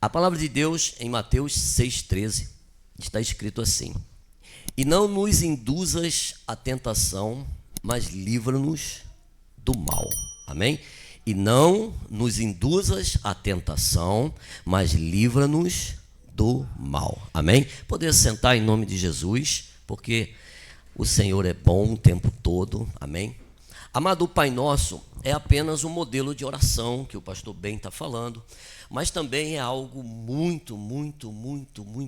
A palavra de Deus em Mateus 6,13 está escrito assim: e não nos induzas à tentação, mas livra-nos do mal. Amém? E não nos induzas à tentação, mas livra-nos do mal. Amém? Poder sentar em nome de Jesus, porque o Senhor é bom o tempo todo. Amém? Amado, o Pai Nosso é apenas um modelo de oração que o pastor Ben está falando, mas também é algo muito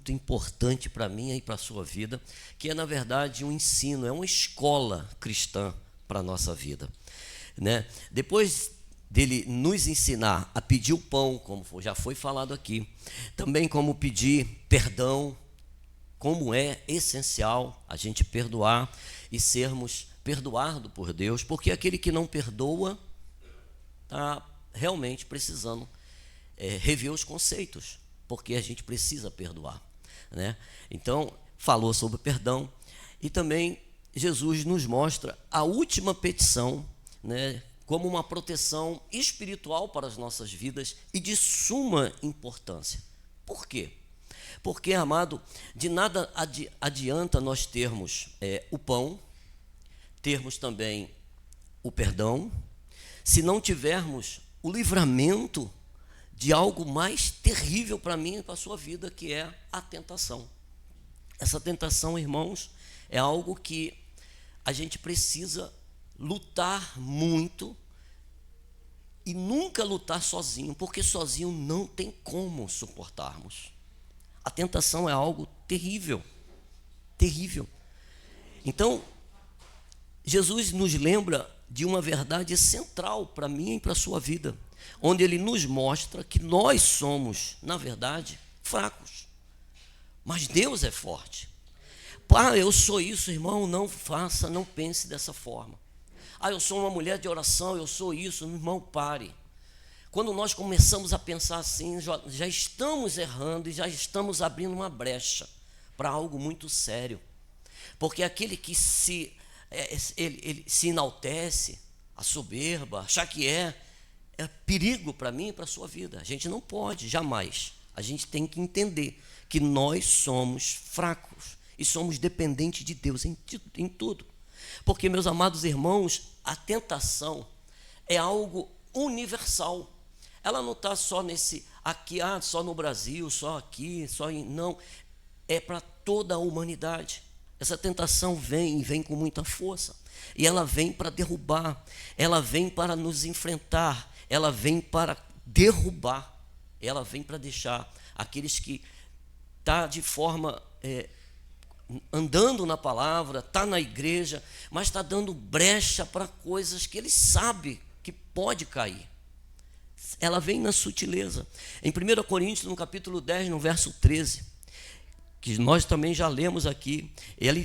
importante para mim e para a sua vida, que é, na verdade, um ensino, é uma escola cristã para a nossa vida, né? Depois dele nos ensinar a pedir o pão, como já foi falado aqui, também como pedir perdão, como é essencial a gente perdoar e sermos perdoados por Deus, porque aquele que não perdoa está realmente precisando rever os conceitos, porque a gente precisa perdoar, né? Então, falou sobre perdão e também Jesus nos mostra a última petição, né, como uma proteção espiritual para as nossas vidas e de suma importância. Por quê? Porque, amado, de nada adianta nós termos o pão, termos também o perdão, se não tivermos o livramento de algo mais terrível para mim e para a sua vida, que é a tentação. Essa tentação, irmãos, é algo que a gente precisa lutar muito e nunca lutar sozinho, porque sozinho não tem como suportarmos. A tentação é algo terrível, terrível. Então, Jesus nos lembra de uma verdade central para mim e para a sua vida, onde ele nos mostra que nós somos, na verdade, fracos, mas Deus é forte. Eu sou isso, irmão, não faça, não pense dessa forma. Eu sou uma mulher de oração, eu sou isso, irmão, pare. Quando nós começamos a pensar assim, já estamos errando e já estamos abrindo uma brecha para algo muito sério, porque aquele que ele se enaltece, a soberba, achar que é perigo para mim e para a sua vida. A gente não pode, jamais. A gente tem que entender que nós somos fracos e somos dependentes de Deus em tudo. Porque, meus amados irmãos, a tentação é algo universal. Ela não está só aqui, só no Brasil, só aqui, não. É para toda a humanidade. Essa tentação vem com muita força. E ela vem para derrubar, ela vem para nos enfrentar, ela vem para derrubar, ela vem para deixar aqueles que estão de forma andando na palavra, está na igreja, mas está dando brecha para coisas que ele sabe que pode cair. Ela vem na sutileza. Em 1 Coríntios, no capítulo 10, no verso 13, que nós também já lemos aqui,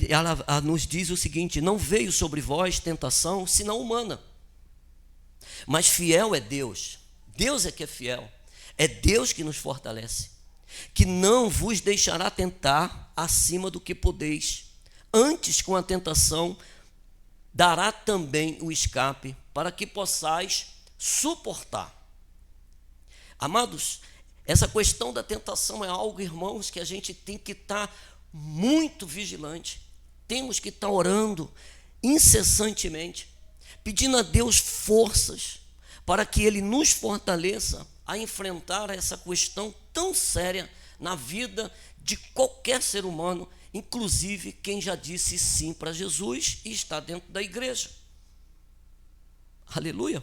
ela nos diz o seguinte: não veio sobre vós tentação, senão humana, mas fiel é Deus. Deus é que é fiel, é Deus que nos fortalece, que não vos deixará tentar acima do que podeis, antes com a tentação dará também o escape, para que possais suportar. Amados, essa questão da tentação é algo, irmãos, que a gente tem que estar muito vigilante. Temos que estar orando incessantemente, pedindo a Deus forças para que Ele nos fortaleça a enfrentar essa questão tão séria na vida de qualquer ser humano, inclusive quem já disse sim para Jesus e está dentro da igreja. Aleluia!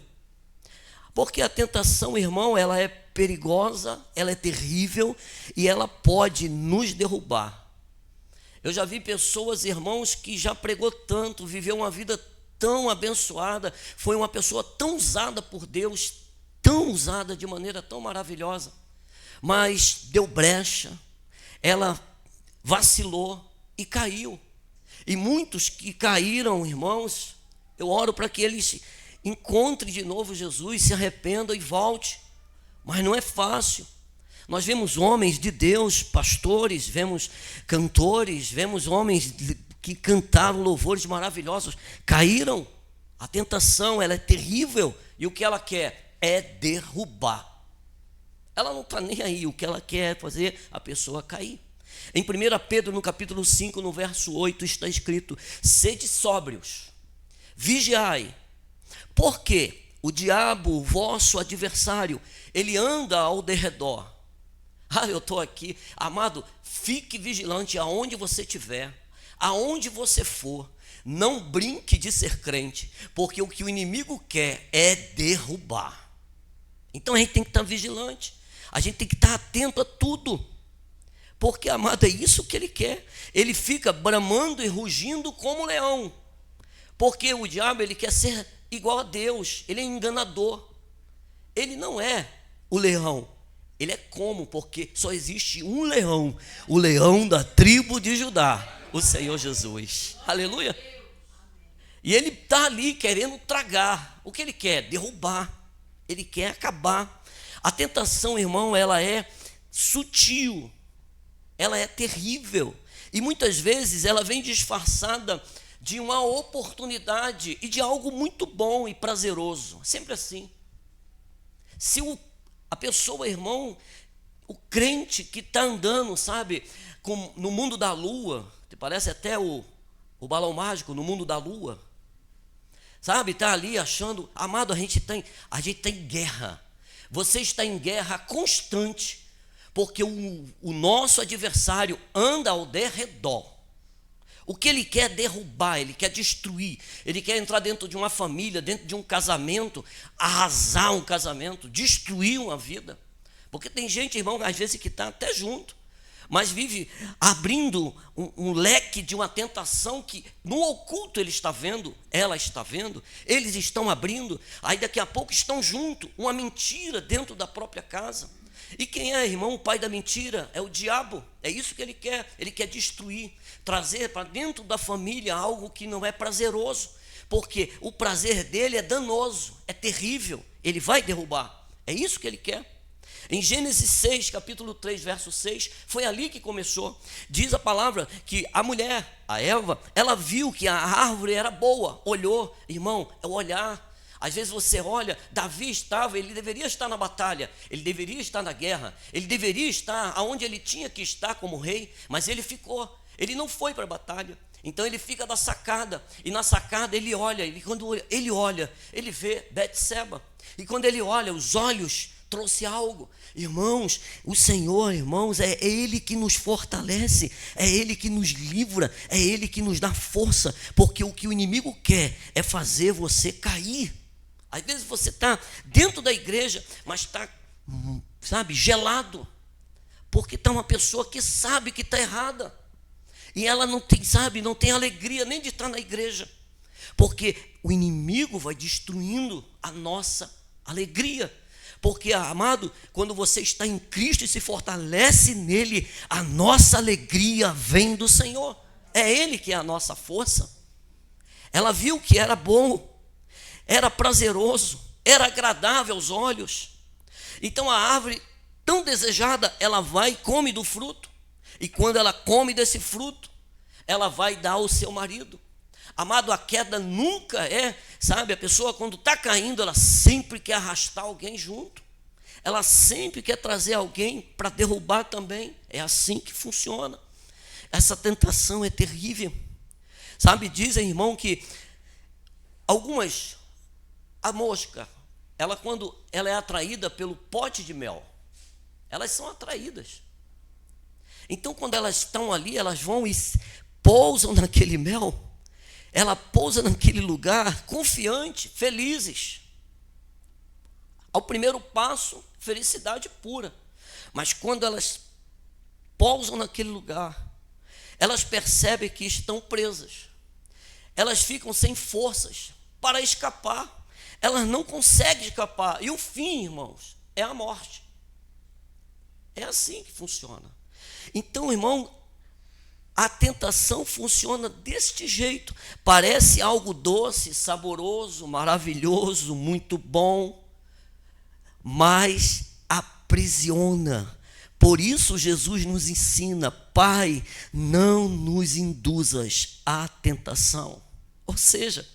Porque a tentação, irmão, ela é perigosa, ela é terrível e ela pode nos derrubar. Eu já vi pessoas, irmãos, que já pregou tanto, viveu uma vida tão abençoada, foi uma pessoa tão usada por Deus, tão usada de maneira tão maravilhosa, mas deu brecha, ela vacilou e caiu. E muitos que caíram, irmãos, eu oro para que eles encontrem de novo Jesus, se arrependam e volte, mas não é fácil. Nós vemos homens de Deus, pastores, vemos cantores, vemos homens que cantaram louvores maravilhosos, caíram. A tentação, ela é terrível, e o que ela quer é derrubar. Ela não está nem aí. O que ela quer é fazer a pessoa cair. Em 1 Pedro, no capítulo 5, no verso 8, está escrito: sede sóbrios, vigiai, porque o diabo, o vosso adversário, ele anda ao derredor. Eu estou aqui. Amado, fique vigilante aonde você estiver, aonde você for. Não brinque de ser crente, porque o que o inimigo quer é derrubar. Então a gente tem que estar vigilante, a gente tem que estar atento a tudo, porque, amado, é isso que ele quer. Ele fica bramando e rugindo como leão, porque o diabo, ele quer ser igual a Deus. Ele é enganador. Ele não é o leão, ele é como, porque só existe um leão, o leão da tribo de Judá, o Senhor Jesus. Aleluia. E ele está ali querendo tragar. O que ele quer? Derrubar. Ele quer acabar. A tentação, irmão, ela é sutil, ela é terrível, e muitas vezes ela vem disfarçada de uma oportunidade e de algo muito bom e prazeroso. Sempre assim. Se a pessoa, irmão, o crente que está andando, sabe, no mundo da lua, que parece até o balão mágico no mundo da lua, sabe, está ali achando, amado, a gente está em guerra. Você está em guerra constante, porque o nosso adversário anda ao derredor. O que ele quer é derrubar, ele quer destruir, ele quer entrar dentro de uma família, dentro de um casamento, arrasar um casamento, destruir uma vida. Porque tem gente, irmão, às vezes que está até junto, mas vive abrindo um leque de uma tentação que no oculto ele está vendo, ela está vendo, eles estão abrindo, aí daqui a pouco estão juntos, uma mentira dentro da própria casa. E quem é, irmão, o pai da mentira? É o diabo. É isso que ele quer destruir, trazer para dentro da família algo que não é prazeroso, porque o prazer dele é danoso, é terrível, ele vai derrubar. É isso que ele quer. Em Gênesis 6, capítulo 3, verso 6, foi ali que começou. Diz a palavra que a mulher, a Eva, ela viu que a árvore era boa, olhou. Irmão, é o olhar. Às vezes você olha, Davi ele deveria estar na batalha, ele deveria estar na guerra, ele deveria estar onde ele tinha que estar como rei, mas ele ficou, ele não foi para a batalha. Então ele fica da sacada, e na sacada ele olha, e quando ele olha, ele vê Betseba, e quando ele olha, os olhos trouxe algo. Irmãos, o Senhor, irmãos, é Ele que nos fortalece, é Ele que nos livra, é Ele que nos dá força, porque o que o inimigo quer é fazer você cair. Às vezes você está dentro da igreja, mas está, sabe, gelado, porque está uma pessoa que sabe que está errada, e ela não tem, sabe, não tem alegria nem de estar na igreja, porque o inimigo vai destruindo a nossa alegria. Porque, amado, quando você está em Cristo e se fortalece nele, a nossa alegria vem do Senhor. É Ele que é a nossa força. Ela viu que era bom, era prazeroso, era agradável aos olhos. Então a árvore tão desejada, ela vai e come do fruto. E quando ela come desse fruto, ela vai dar ao seu marido. Amado, a queda nunca é, sabe, a pessoa quando está caindo, ela sempre quer arrastar alguém junto. Ela sempre quer trazer alguém para derrubar também. É assim que funciona. Essa tentação é terrível. Sabe, dizem, irmão, que a mosca, ela quando ela é atraída pelo pote de mel, elas são atraídas. Então quando elas estão ali, elas vão e pousam naquele mel. Ela pousa naquele lugar confiante, felizes. Ao primeiro passo, felicidade pura. Mas quando elas pousam naquele lugar, elas percebem que estão presas. Elas ficam sem forças para escapar. Elas não conseguem escapar. E o fim, irmãos, é a morte. É assim que funciona. Então, irmão, a tentação funciona deste jeito. Parece algo doce, saboroso, maravilhoso, muito bom, mas aprisiona. Por isso Jesus nos ensina: Pai, não nos induzas à tentação. Ou seja,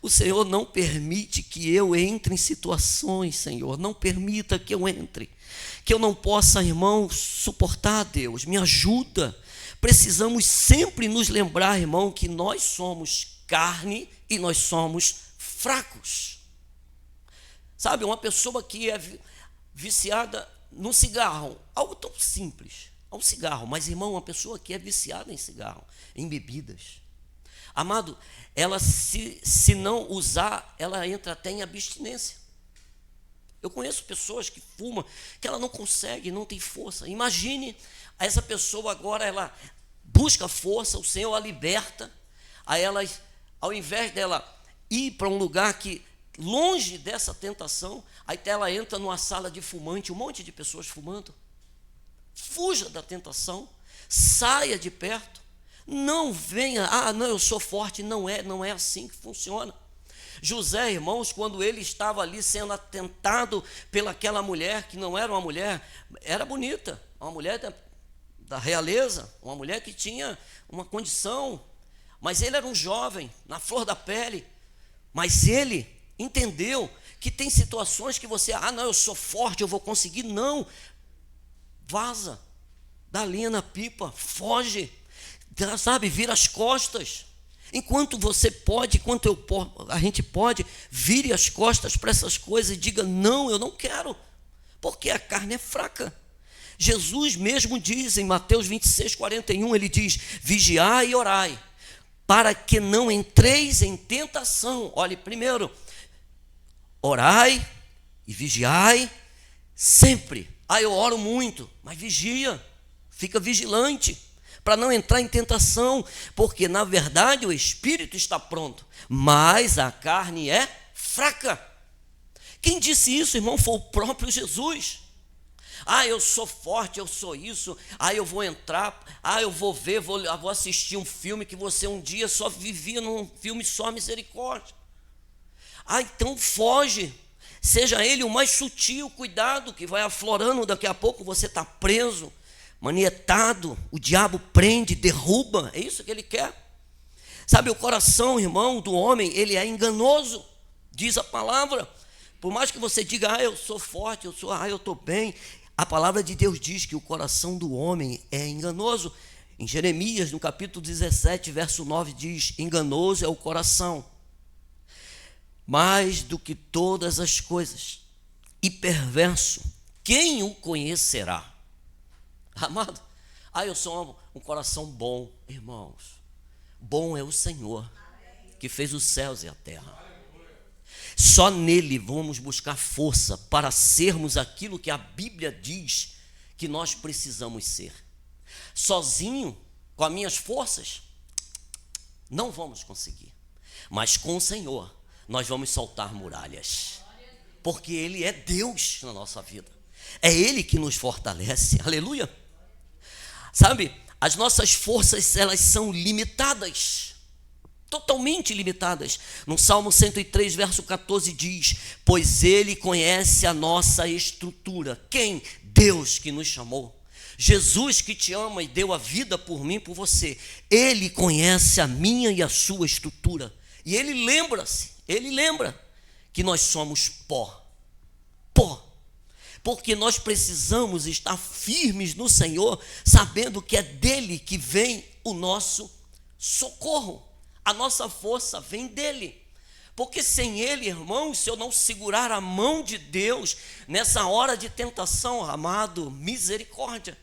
O Senhor não permite que eu entre em situações, Senhor, não permita que eu entre, que eu não possa, irmão, suportar, Deus, me ajuda. Precisamos sempre nos lembrar, irmão, que nós somos carne e nós somos fracos. Sabe, uma pessoa que é viciada no cigarro, algo tão simples, ao cigarro, mas, irmão, uma pessoa que é viciada em cigarro, em bebidas, amado, ela se não usar, ela entra até em abstinência. Eu conheço pessoas que fumam, que ela não consegue, não tem força. Imagine essa pessoa agora, ela busca força, o Senhor a liberta, aí ela, ao invés dela ir para um lugar que, longe dessa tentação, aí ela entra numa sala de fumante, um monte de pessoas fumando. Fuja da tentação, saia de perto. Não venha, não, eu sou forte. Não é assim que funciona. José, irmãos, quando ele estava ali sendo atentado pelaquela mulher, que não era uma mulher, era bonita, uma mulher da realeza, uma mulher que tinha uma condição, mas ele era um jovem, na flor da pele, mas ele entendeu que tem situações que você, não, eu sou forte, eu vou conseguir. Não, vaza, dá linha na pipa, foge, sabe, vira as costas. Enquanto você pode, enquanto a gente pode, vire as costas para essas coisas e diga: não, eu não quero, porque a carne é fraca. Jesus mesmo diz em Mateus 26:41, ele diz: vigiai e orai, para que não entreis em tentação. Olhe, primeiro, orai e vigiai sempre. Eu oro muito, mas vigia, fica vigilante, para não entrar em tentação, porque na verdade o espírito está pronto, mas a carne é fraca. Quem disse isso, irmão, foi o próprio Jesus. Eu sou forte, eu sou isso, eu vou entrar, eu vou ver, vou assistir um filme que você um dia só vivia num filme só, misericórdia. Então foge, seja ele o mais sutil, cuidado, que vai aflorando, daqui a pouco você está preso, manietado, o diabo prende, derruba, é isso que ele quer. Sabe, o coração, irmão, do homem, ele é enganoso, diz a palavra. Por mais que você diga: eu sou forte, eu estou bem, a palavra de Deus diz que o coração do homem é enganoso. Em Jeremias, no capítulo 17, verso 9, diz: enganoso é o coração, mais do que todas as coisas, e perverso, quem o conhecerá? Amado, eu sou um coração bom, irmãos. Bom é o Senhor, que fez os céus e a terra. Só nele vamos buscar força para sermos aquilo que a Bíblia diz que nós precisamos ser. Sozinho, com as minhas forças, não vamos conseguir. Mas com o Senhor, nós vamos saltar muralhas, porque Ele é Deus na nossa vida. É Ele que nos fortalece, aleluia. Sabe, as nossas forças, elas são limitadas, totalmente limitadas. No Salmo 103, verso 14 diz: pois Ele conhece a nossa estrutura. Quem? Deus que nos chamou. Jesus que te ama e deu a vida por mim, por você. Ele conhece a minha e a sua estrutura. E Ele lembra que nós somos pó. Porque nós precisamos estar firmes no Senhor, sabendo que é dele que vem o nosso socorro. A nossa força vem dele. Porque sem ele, irmãos, se eu não segurar a mão de Deus nessa hora de tentação, amado, misericórdia,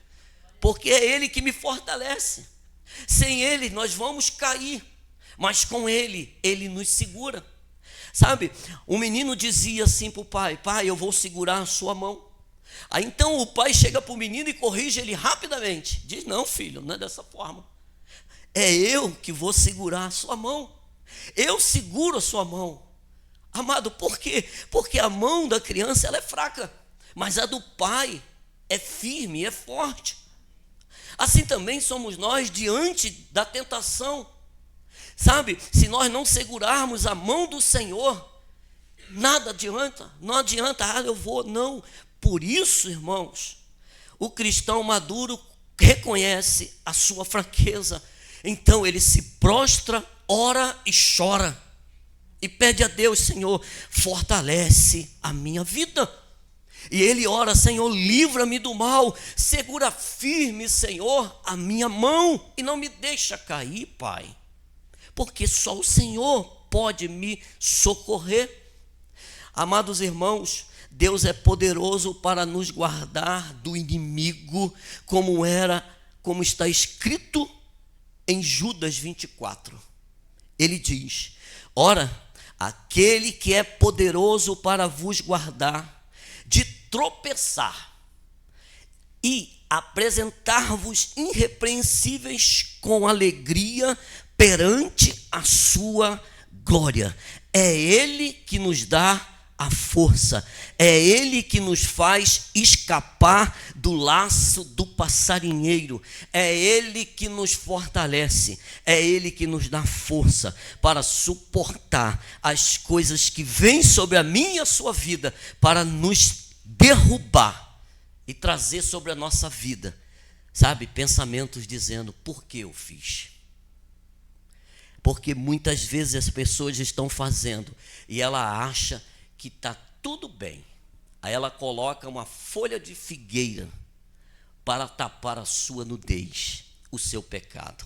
porque é ele que me fortalece. Sem ele nós vamos cair, mas com ele, ele nos segura. Sabe, o menino dizia assim para o pai: pai, eu vou segurar a sua mão. Aí então o pai chega para o menino e corrige ele rapidamente. Diz: não, filho, não é dessa forma. É eu que vou segurar a sua mão. Eu seguro a sua mão. Amado, por quê? Porque a mão da criança, ela é fraca, mas a do pai é firme, é forte. Assim também somos nós diante da tentação. Sabe, se nós não segurarmos a mão do Senhor, nada adianta. Não adianta, eu vou, não. Por isso, irmãos, o cristão maduro reconhece a sua fraqueza. Então ele se prostra, ora e chora. e pede a Deus: Senhor, fortalece a minha vida. E ele ora: Senhor, livra-me do mal, segura firme, Senhor, a minha mão e não me deixa cair, Pai, porque só o Senhor pode me socorrer. Amados irmãos, Deus é poderoso para nos guardar do inimigo, como está escrito em Judas 24. Ele diz: ora, aquele que é poderoso para vos guardar de tropeçar e apresentar-vos irrepreensíveis com alegria perante a sua glória. É Ele que nos dá a força, é Ele que nos faz escapar do laço do passarinheiro, é Ele que nos fortalece, é Ele que nos dá força para suportar as coisas que vêm sobre a minha e a sua vida, para nos derrubar e trazer sobre a nossa vida, sabe, pensamentos dizendo: por que eu fiz? Porque muitas vezes as pessoas estão fazendo e ela acha que está tudo bem. Aí ela coloca uma folha de figueira para tapar a sua nudez, o seu pecado.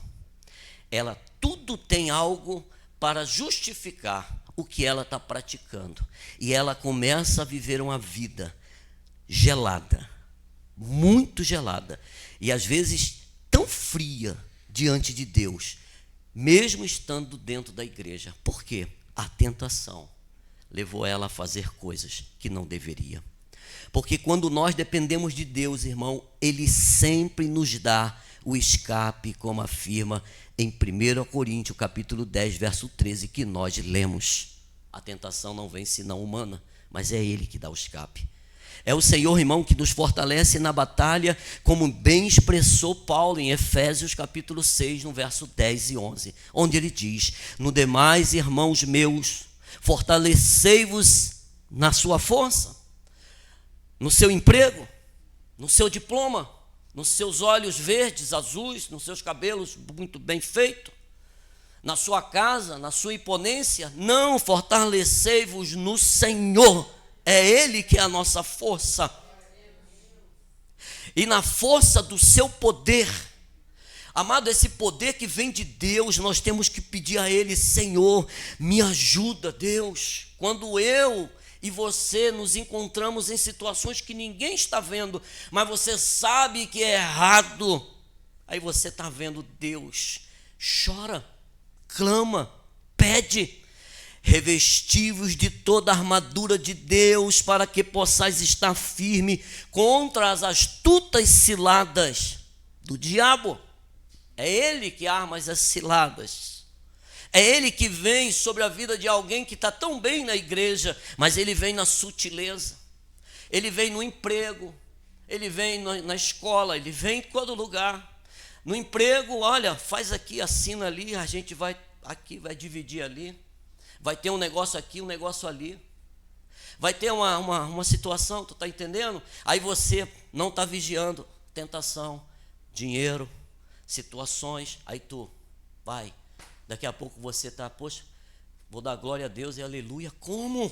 Ela tudo tem algo para justificar o que ela está praticando. E ela começa a viver uma vida gelada, muito gelada, e às vezes tão fria diante de Deus, mesmo estando dentro da igreja. Por quê? A tentação levou ela a fazer coisas que não deveria. Porque quando nós dependemos de Deus, irmão, Ele sempre nos dá o escape, como afirma em 1 Coríntios, capítulo 10, verso 13, que nós lemos. A tentação não vem senão humana, mas é Ele que dá o escape. É o Senhor, irmão, que nos fortalece na batalha, como bem expressou Paulo em Efésios capítulo 6, no verso 10 e 11, onde ele diz: no demais, irmãos meus, fortalecei-vos na sua força, no seu emprego, no seu diploma, nos seus olhos verdes, azuis, nos seus cabelos muito bem feitos, na sua casa, na sua imponência. Não, fortalecei-vos no Senhor. É Ele que é a nossa força. E na força do seu poder. Amado, esse poder que vem de Deus, nós temos que pedir a Ele: Senhor, me ajuda, Deus. Quando eu e você nos encontramos em situações que ninguém está vendo, mas você sabe que é errado, aí você está vendo Deus, chora, clama, pede: revesti-vos de toda a armadura de Deus, para que possais estar firme contra as astutas ciladas do diabo. É Ele que arma as ciladas. É Ele que vem sobre a vida de alguém que está tão bem na igreja, mas ele vem na sutileza, ele vem no emprego, ele vem na escola, ele vem em todo lugar. No emprego, olha, faz aqui, assina ali, a gente vai aqui, vai dividir ali, vai ter um negócio aqui, um negócio ali, vai ter uma situação, tu está entendendo? Aí você não está vigiando, tentação, dinheiro, situações, aí tu vai, daqui a pouco você está: poxa, vou dar glória a Deus e aleluia. Como?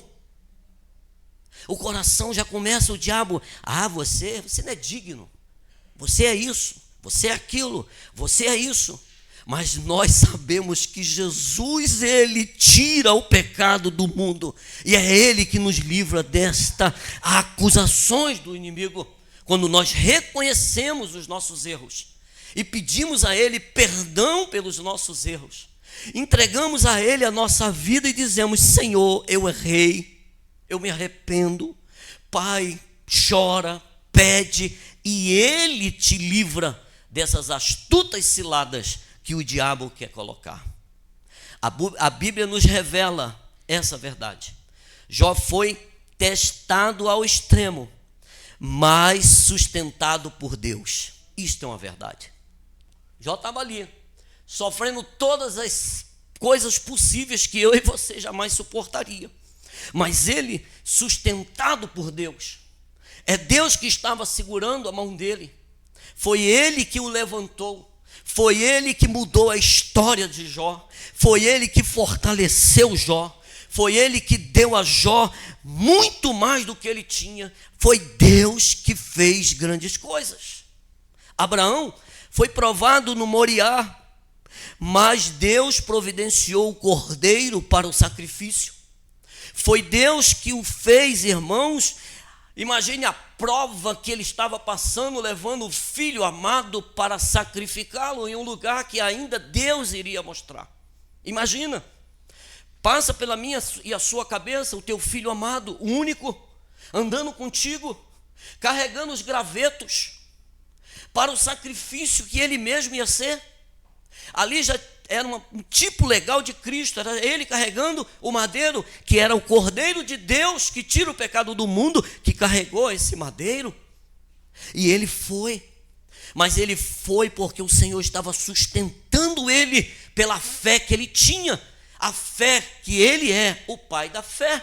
O coração já começa, o diabo: ah, você não é digno, você é isso, você é aquilo, você é isso. Mas nós sabemos que Jesus, Ele tira o pecado do mundo, e é Ele que nos livra destas acusações do inimigo. Quando nós reconhecemos os nossos erros e pedimos a Ele perdão pelos nossos erros, entregamos a Ele a nossa vida e dizemos: Senhor, eu errei, eu me arrependo. Pai, chora, pede, e Ele te livra dessas astutas ciladas que o diabo quer colocar. A Bíblia nos revela essa verdade. Jó foi testado ao extremo, mas sustentado por Deus. Isto é uma verdade. Jó estava ali, sofrendo todas as coisas possíveis que eu e você jamais suportaria, mas ele, sustentado por Deus, é Deus que estava segurando a mão dele, foi Ele que o levantou, foi Ele que mudou a história de Jó, foi Ele que fortaleceu Jó, foi Ele que deu a Jó muito mais do que ele tinha. Foi Deus que fez grandes coisas. Abraão foi provado no Moriá, mas Deus providenciou o cordeiro para o sacrifício. Foi Deus que o fez, irmãos. Imagine a prova que ele estava passando, levando o filho amado para sacrificá-lo em um lugar que ainda Deus iria mostrar. Imagina, passa pela minha e a sua cabeça o teu filho amado, o único, andando contigo, carregando os gravetos para o sacrifício que ele mesmo ia ser. Ali já era um tipo legal de Cristo, era ele carregando o madeiro, que era o Cordeiro de Deus, que tira o pecado do mundo, que carregou esse madeiro. E ele foi, mas ele foi porque o Senhor estava sustentando ele pela fé que ele tinha, a fé que ele é o Pai da fé.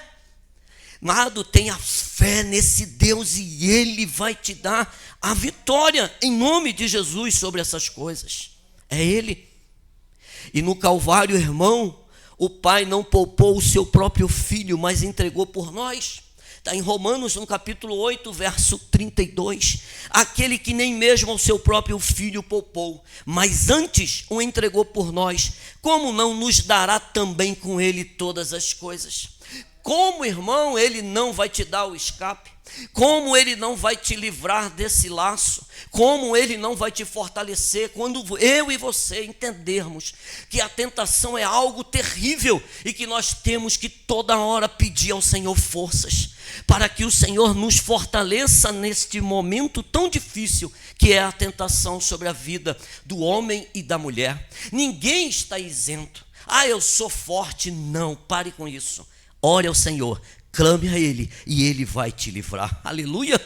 Amado, tenha fé nesse Deus e ele vai te dar a vitória em nome de Jesus sobre essas coisas. É ele. E no Calvário, irmão, o Pai não poupou o seu próprio Filho, mas entregou por nós. Está em Romanos, no capítulo 8, verso 32. Aquele que nem mesmo ao seu próprio Filho poupou, mas antes o entregou por nós, como não nos dará também com ele todas as coisas? Como, irmão, ele não vai te dar o escape? Como ele não vai te livrar desse laço? Como ele não vai te fortalecer quando eu e você entendermos que a tentação é algo terrível e que nós temos que toda hora pedir ao Senhor forças para que o Senhor nos fortaleça neste momento tão difícil que é a tentação sobre a vida do homem e da mulher. Ninguém está isento. Eu sou forte. Não, pare com isso. Ore ao Senhor, clame a Ele e Ele vai te livrar. Aleluia,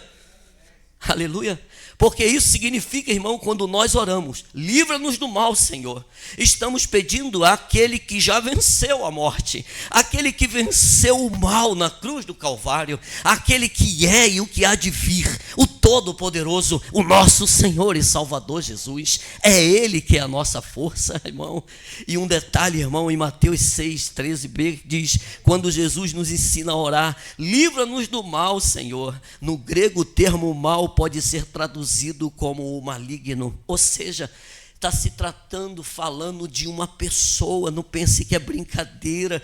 aleluia. Porque isso significa, irmão, quando nós oramos, livra-nos do mal, Senhor. Estamos pedindo àquele que já venceu a morte, aquele que venceu o mal na cruz do Calvário, aquele que é e o que há de vir, o Todo-Poderoso, o nosso Senhor e Salvador Jesus. É Ele que é a nossa força, irmão. E um detalhe, irmão, em Mateus 6, 13b, diz, quando Jesus nos ensina a orar, livra-nos do mal, Senhor. No grego, o termo mal pode ser traduzido como o maligno, ou seja, está se tratando, falando de uma pessoa. Não pense que é brincadeira.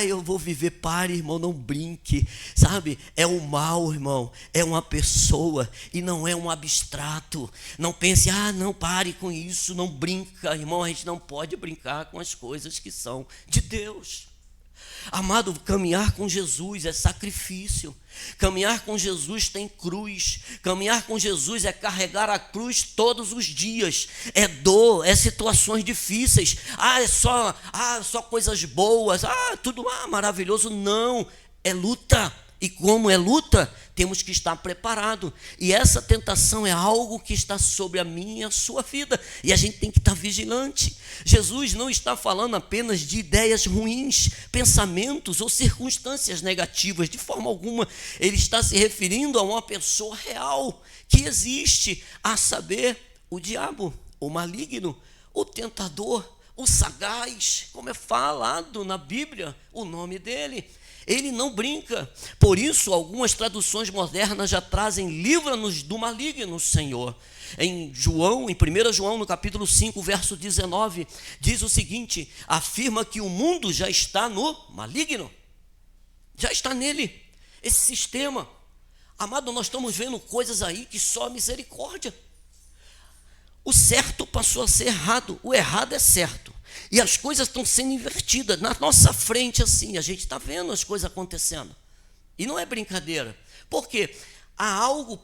Eu vou viver. Pare, irmão, não brinque, sabe? É o mal, irmão, é uma pessoa e não é um abstrato. Não pense, não, pare com isso, não brinca, irmão. A gente não pode brincar com as coisas que são de Deus. Amado, caminhar com Jesus é sacrifício. Caminhar com Jesus tem cruz. Caminhar com Jesus é carregar a cruz todos os dias. É dor, é situações difíceis. É só coisas boas. Tudo maravilhoso. Não, é luta. E como é luta, temos que estar preparado. E essa tentação é algo que está sobre a minha e a sua vida. E a gente tem que estar vigilante. Jesus não está falando apenas de ideias ruins, pensamentos ou circunstâncias negativas. De forma alguma, ele está se referindo a uma pessoa real que existe, a saber, o diabo, o maligno, o tentador, o sagaz, como é falado na Bíblia, o nome dele. Ele não brinca. Por isso, algumas traduções modernas já trazem livra-nos do maligno, Senhor. Em 1 João, no capítulo 5, verso 19, diz o seguinte, afirma que o mundo já está no maligno. Já está nele, esse sistema. Amado, nós estamos vendo coisas aí que só a misericórdia. O certo passou a ser errado, o errado é certo. E as coisas estão sendo invertidas na nossa frente assim, a gente está vendo as coisas acontecendo. E não é brincadeira, porque há algo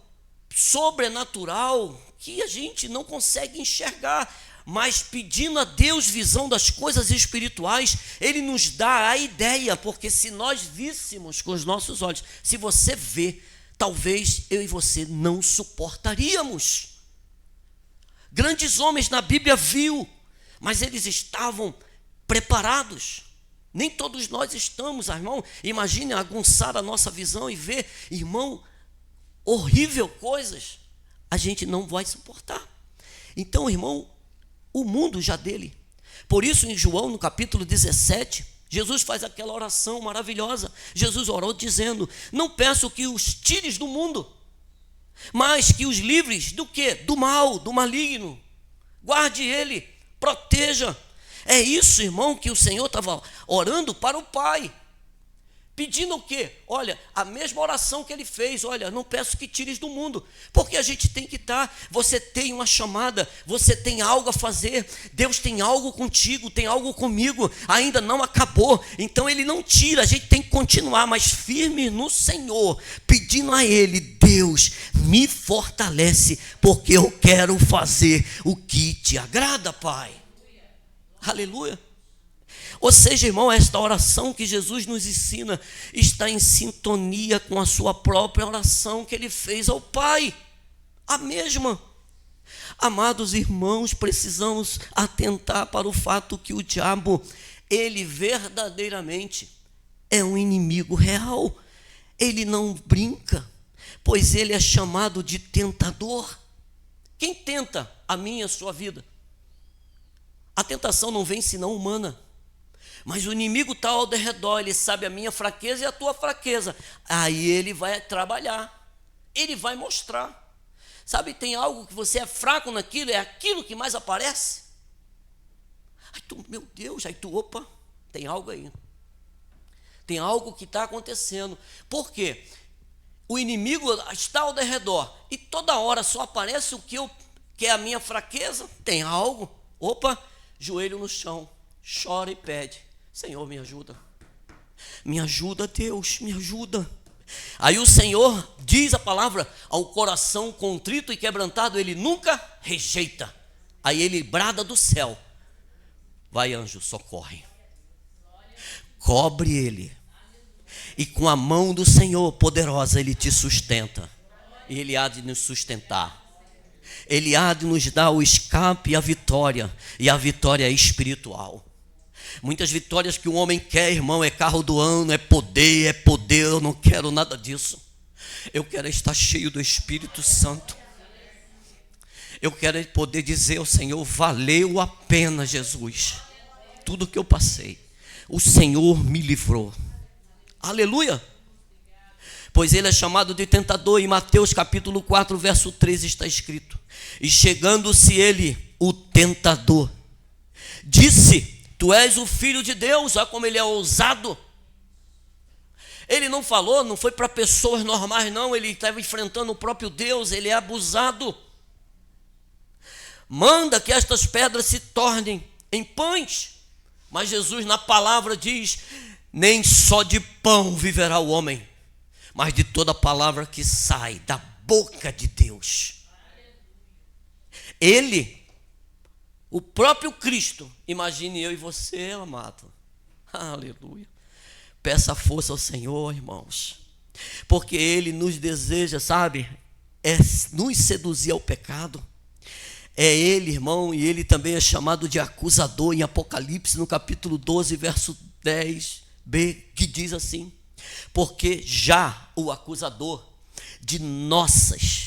sobrenatural que a gente não consegue enxergar, mas pedindo a Deus visão das coisas espirituais, Ele nos dá a ideia, porque se nós víssemos com os nossos olhos, se você vê, talvez eu e você não suportaríamos. Grandes homens na Bíblia viu, mas eles estavam preparados. Nem todos nós estamos, irmão. Imagine aguçar a nossa visão e ver, irmão, horrível coisas. A gente não vai suportar. Então, irmão, o mundo já dele. Por isso, em João, no capítulo 17, Jesus faz aquela oração maravilhosa. Jesus orou dizendo: não peço que os tires do mundo, mas que os livres do quê? Do mal, do maligno. Guarde ele, proteja. É isso, irmão, que o Senhor estava orando para o Pai. Pedindo o quê? Olha, a mesma oração que ele fez. Olha, não peço que tires do mundo, porque a gente tem que estar. Você tem uma chamada, você tem algo a fazer. Deus tem algo contigo, tem algo comigo. Ainda não acabou, então ele não tira. A gente tem que continuar, mas firme no Senhor, pedindo a ele: Deus, me fortalece, porque eu quero fazer o que te agrada, Pai. Aleluia. Ou seja, irmão, esta oração que Jesus nos ensina está em sintonia com a sua própria oração que ele fez ao Pai. A mesma. Amados irmãos, precisamos atentar para o fato que o diabo, ele verdadeiramente é um inimigo real. Ele não brinca, pois ele é chamado de tentador. Quem tenta a minha e a sua vida? A tentação não vem senão humana. Mas o inimigo está ao redor, ele sabe a minha fraqueza e a tua fraqueza. Aí ele vai trabalhar, ele vai mostrar. Sabe, tem algo que você é fraco naquilo, é aquilo que mais aparece. Aí tu, meu Deus, aí tu, opa, tem algo aí. Tem algo que está acontecendo. Por quê? O inimigo está ao redor e toda hora só aparece o que é a minha fraqueza. Tem algo, opa, joelho no chão, chora e pede: Senhor, me ajuda. Me ajuda, Deus, me ajuda. Aí o Senhor diz a palavra: ao coração contrito e quebrantado ele nunca rejeita. Aí ele brada do céu: vai, anjo, socorre. Cobre ele. E com a mão do Senhor poderosa ele te sustenta. E ele há de nos sustentar. Ele há de nos dar o escape e a vitória. E a vitória é espiritual. Muitas vitórias que o homem quer, irmão, é carro do ano, é poder. Eu não quero nada disso. Eu quero estar cheio do Espírito Santo. Eu quero poder dizer ao Senhor: valeu a pena, Jesus, tudo que eu passei, o Senhor me livrou. Aleluia. Pois ele é chamado de tentador. Em Mateus capítulo 4, verso 13 está escrito: e chegando-se ele, o tentador, disse: tu és o Filho de Deus. Olha como ele é ousado. Ele não falou, não foi para pessoas normais, não. Ele estava enfrentando o próprio Deus. Ele é abusado. Manda que estas pedras se tornem em pães. Mas Jesus na palavra diz: nem só de pão viverá o homem, mas de toda palavra que sai da boca de Deus. Ele, o próprio Cristo, imagine eu e você, amado. Aleluia. Peça força ao Senhor, irmãos, porque Ele nos deseja, sabe, nos seduzir ao pecado. É Ele, irmão, e Ele também é chamado de acusador em Apocalipse, no capítulo 12, verso 10b, que diz assim: porque já o acusador de nossas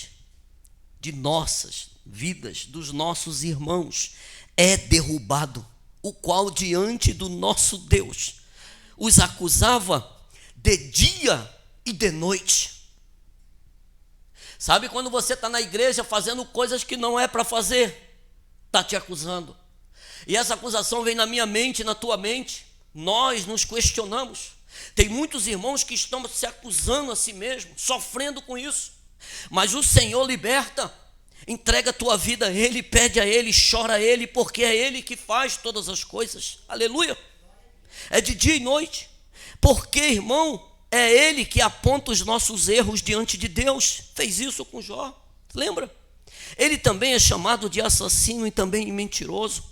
vidas, dos nossos irmãos, é derrubado, o qual diante do nosso Deus os acusava de dia e de noite. Sabe quando você está na igreja fazendo coisas que não é para fazer? Está te acusando. E essa acusação vem na minha mente, na tua mente. Nós nos questionamos. Tem muitos irmãos que estão se acusando a si mesmos, sofrendo com isso. Mas o Senhor liberta. Entrega a tua vida a Ele, pede a Ele, chora a Ele, porque é Ele que faz todas as coisas. Aleluia. É de dia e noite. Porque, irmão, é Ele que aponta os nossos erros diante de Deus. Fez isso com Jó, lembra? Ele também é chamado de assassino e também de mentiroso.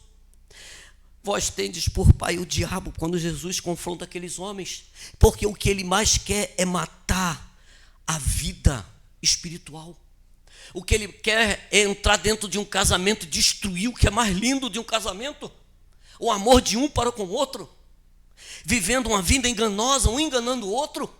Vós tendes por pai o diabo, quando Jesus confronta aqueles homens, porque o que ele mais quer é matar a vida espiritual. O que ele quer é entrar dentro de um casamento e destruir o que é mais lindo de um casamento: o amor de um para com o outro, vivendo uma vida enganosa, um enganando o outro,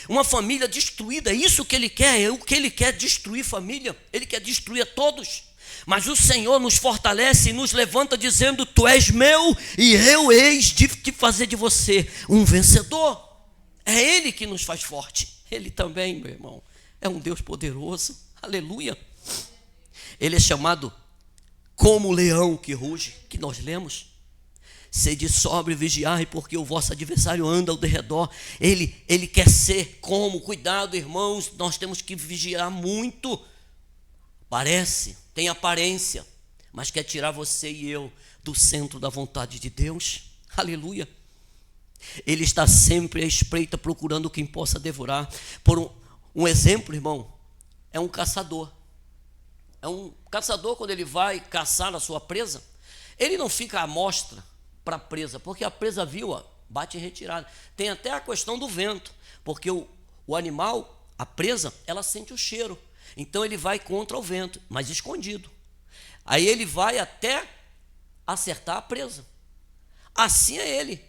uma família destruída. É isso que ele quer, é o que ele quer: destruir família. Ele quer destruir a todos. Mas o Senhor nos fortalece e nos levanta dizendo: tu és meu e eu hei de fazer de você um vencedor. É Ele que nos faz forte. Ele também, meu irmão, é um Deus poderoso. Aleluia. Ele é chamado como o leão que ruge, que nós lemos. Sede sóbrio e vigiai, porque o vosso adversário anda ao derredor. Ele quer ser como? Cuidado, irmãos, nós temos que vigiar muito. Tem aparência, mas quer tirar você e eu do centro da vontade de Deus. Aleluia. Ele está sempre à espreita, procurando quem possa devorar. Por um exemplo, irmão, é um caçador. Quando ele vai caçar a sua presa, ele não fica à mostra para a presa, porque a presa viu, bate em retirada. Tem até a questão do vento, porque o animal, a presa, ela sente o cheiro. Então ele vai contra o vento, mas escondido. Aí ele vai até acertar a presa. Assim é ele.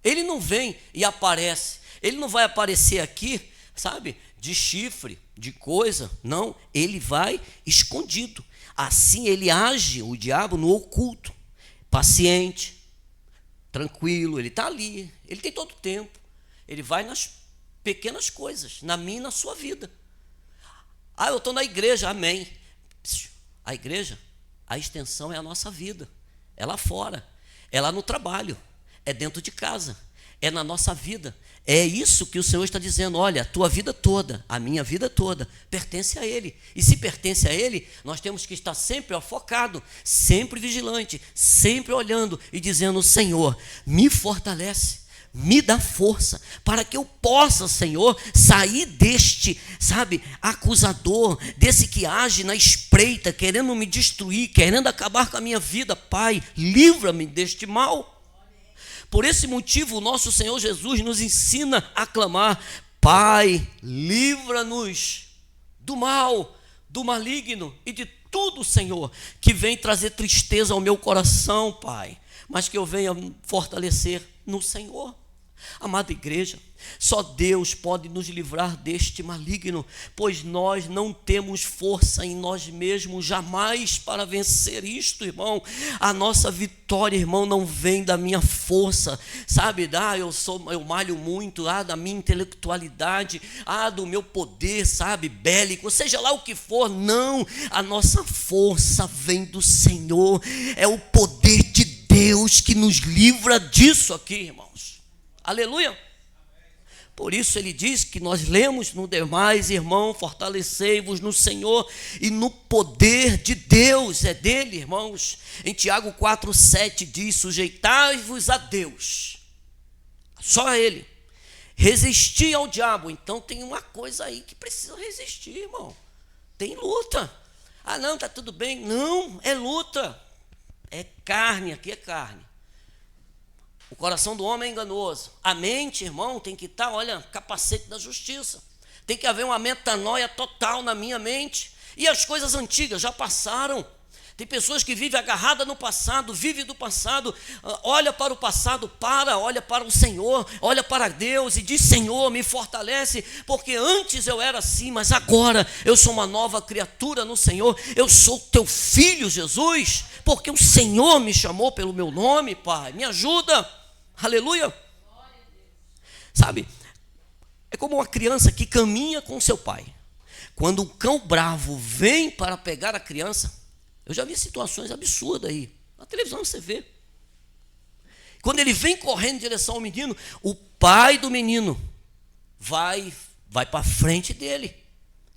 Ele não vem e aparece. Ele não vai aparecer aqui, sabe, de chifre, de coisa. Não, ele vai escondido. Assim ele age, o diabo, no oculto. Paciente, tranquilo, ele está ali. Ele tem todo o tempo. Ele vai nas pequenas coisas, na minha e na sua vida. Eu estou na igreja, amém. A igreja, a extensão é a nossa vida. É lá fora, é lá no trabalho, é dentro de casa, é na nossa vida. É isso que o Senhor está dizendo: olha, a tua vida toda, a minha vida toda, pertence a Ele. E se pertence a Ele, nós temos que estar sempre focado, sempre vigilante, sempre olhando e dizendo: Senhor, me fortalece, me dá força, para que eu possa, Senhor, sair deste, acusador, desse que age na espreita, querendo me destruir, querendo acabar com a minha vida. Pai, livra-me deste mal. Por esse motivo, o nosso Senhor Jesus nos ensina a clamar: Pai, livra-nos do mal, do maligno e de tudo, Senhor, que vem trazer tristeza ao meu coração, Pai, mas que eu venha fortalecer no Senhor. Amada igreja, só Deus pode nos livrar deste maligno, pois nós não temos força em nós mesmos jamais para vencer isto, irmão. A nossa vitória, irmão, não vem da minha força, eu malho muito, da minha intelectualidade, do meu poder, bélico, seja lá o que for. Não, a nossa força vem do Senhor, é o poder de Deus que nos livra disso aqui, irmãos. Aleluia. Por isso ele diz que nós lemos no demais, irmão, fortalecei-vos no Senhor e no poder de Deus, é dele, irmãos. Em Tiago 4,7 diz: sujeitai-vos a Deus, só a Ele, resisti ao diabo. Então tem uma coisa aí que precisa resistir, irmão. Tem luta. Não, está tudo bem. Não, é luta. É carne, aqui é carne. O coração do homem é enganoso. A mente, irmão, tem que estar, capacete da justiça. Tem que haver uma metanoia total na minha mente. E as coisas antigas já passaram. Tem pessoas que vivem agarradas no passado, vivem do passado, olha para o passado, olha para o Senhor, olha para Deus e diz: Senhor, me fortalece, porque antes eu era assim, mas agora eu sou uma nova criatura no Senhor. Eu sou teu filho, Jesus, porque o Senhor me chamou pelo meu nome, Pai, me ajuda. Aleluia. É como uma criança que caminha com seu pai. Quando um cão bravo vem para pegar a criança, eu já vi situações absurdas aí, na televisão você vê. Quando ele vem correndo em direção ao menino, o pai do menino vai para frente dele,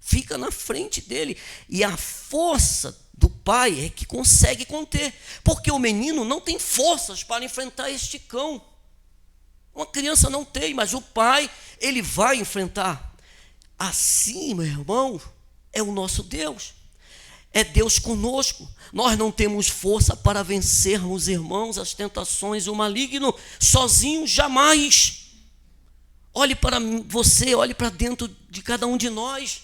fica na frente dele, e a força do pai é que consegue conter, porque o menino não tem forças para enfrentar este cão. Uma criança não tem, mas o pai, ele vai enfrentar. Assim, meu irmão, é o nosso Deus. É Deus conosco. Nós não temos força para vencermos, irmãos, as tentações e o maligno sozinhos, jamais. Olhe para você, olhe para dentro de cada um de nós.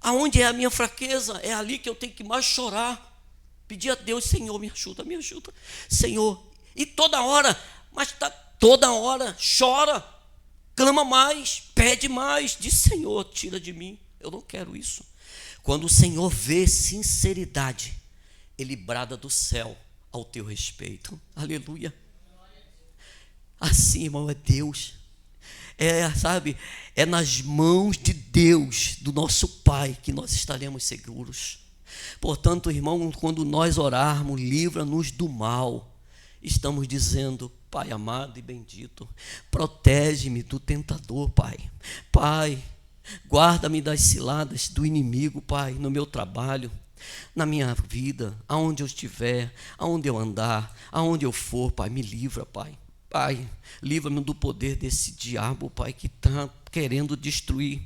Aonde é a minha fraqueza? É ali que eu tenho que mais chorar. Pedir a Deus: Senhor, me ajuda, Senhor. E toda hora, toda hora chora, clama mais, pede mais, diz: Senhor, tira de mim, eu não quero isso. Quando o Senhor vê sinceridade, Ele brada do céu ao teu respeito. Aleluia. Assim, irmão, é Deus. Sabe, é nas mãos de Deus, do nosso Pai, que nós estaremos seguros. Portanto, irmão, quando nós orarmos, livra-nos do mal, estamos dizendo: Pai amado e bendito, protege-me do tentador, Pai. Pai, guarda-me das ciladas do inimigo, Pai, no meu trabalho, na minha vida, aonde eu estiver, aonde eu andar, aonde eu for, Pai, me livra, Pai. Pai, livra-me do poder desse diabo, Pai, que está querendo destruir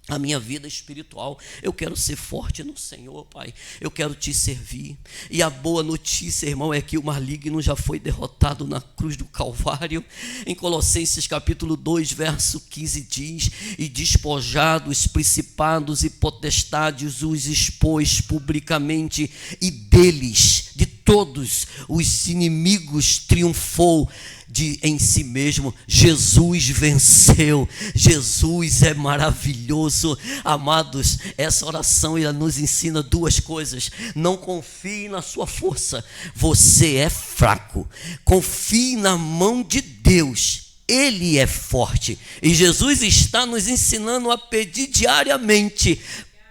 a minha vida espiritual. Eu quero ser forte no Senhor, Pai. Eu quero te servir. E a boa notícia, irmão, é que o maligno já foi derrotado na cruz do Calvário. Em Colossenses capítulo 2, verso 15 diz: e despojados principados e potestades os expôs publicamente, e deles, de todos os inimigos, triunfou em si mesmo. Jesus venceu. Jesus é maravilhoso. Amados, essa oração ela nos ensina duas coisas: não confie na sua força, você é fraco. Confie na mão de Deus, Ele é forte. E Jesus está nos ensinando a pedir diariamente: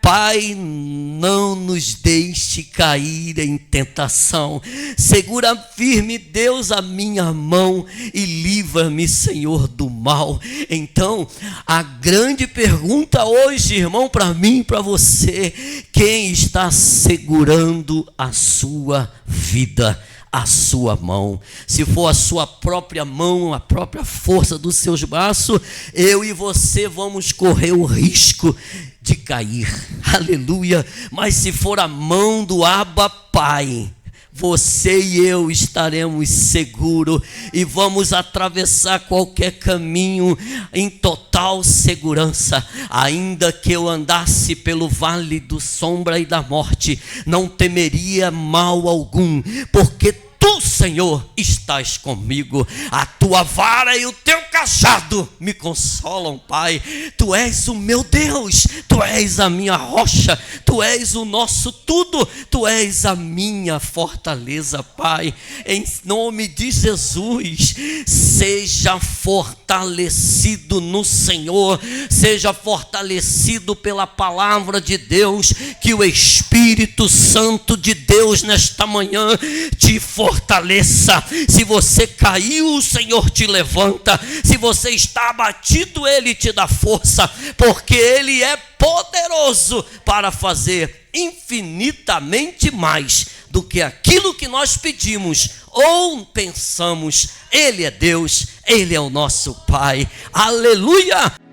Pai, não nos deixe cair em tentação. Segura firme, Deus, a minha mão e livra-me, Senhor, do mal. Então, a grande pergunta hoje, irmão, para mim e para você: quem está segurando a sua vida? A sua mão. Se for a sua própria mão, a própria força dos seus braços, eu e você vamos correr o risco de cair. Aleluia. Mas se for a mão do Abba Pai, você e eu estaremos seguros e vamos atravessar qualquer caminho em total segurança. Ainda que eu andasse pelo vale do sombra e da morte, não temeria mal algum, porque Tu, Senhor, estás comigo. A tua vara e o teu cajado me consolam, Pai. Tu és o meu Deus, Tu és a minha rocha, Tu és o nosso tudo, Tu és a minha fortaleza, Pai. Em nome de Jesus, seja fortalecido no Senhor, seja fortalecido pela palavra de Deus, que o Espírito Santo de Deus nesta manhã te fortaleça. Se você caiu, o Senhor te levanta. Se você está abatido, Ele te dá força, porque Ele é poderoso para fazer infinitamente mais do que aquilo que nós pedimos ou pensamos. Ele é Deus, Ele é o nosso Pai. Aleluia!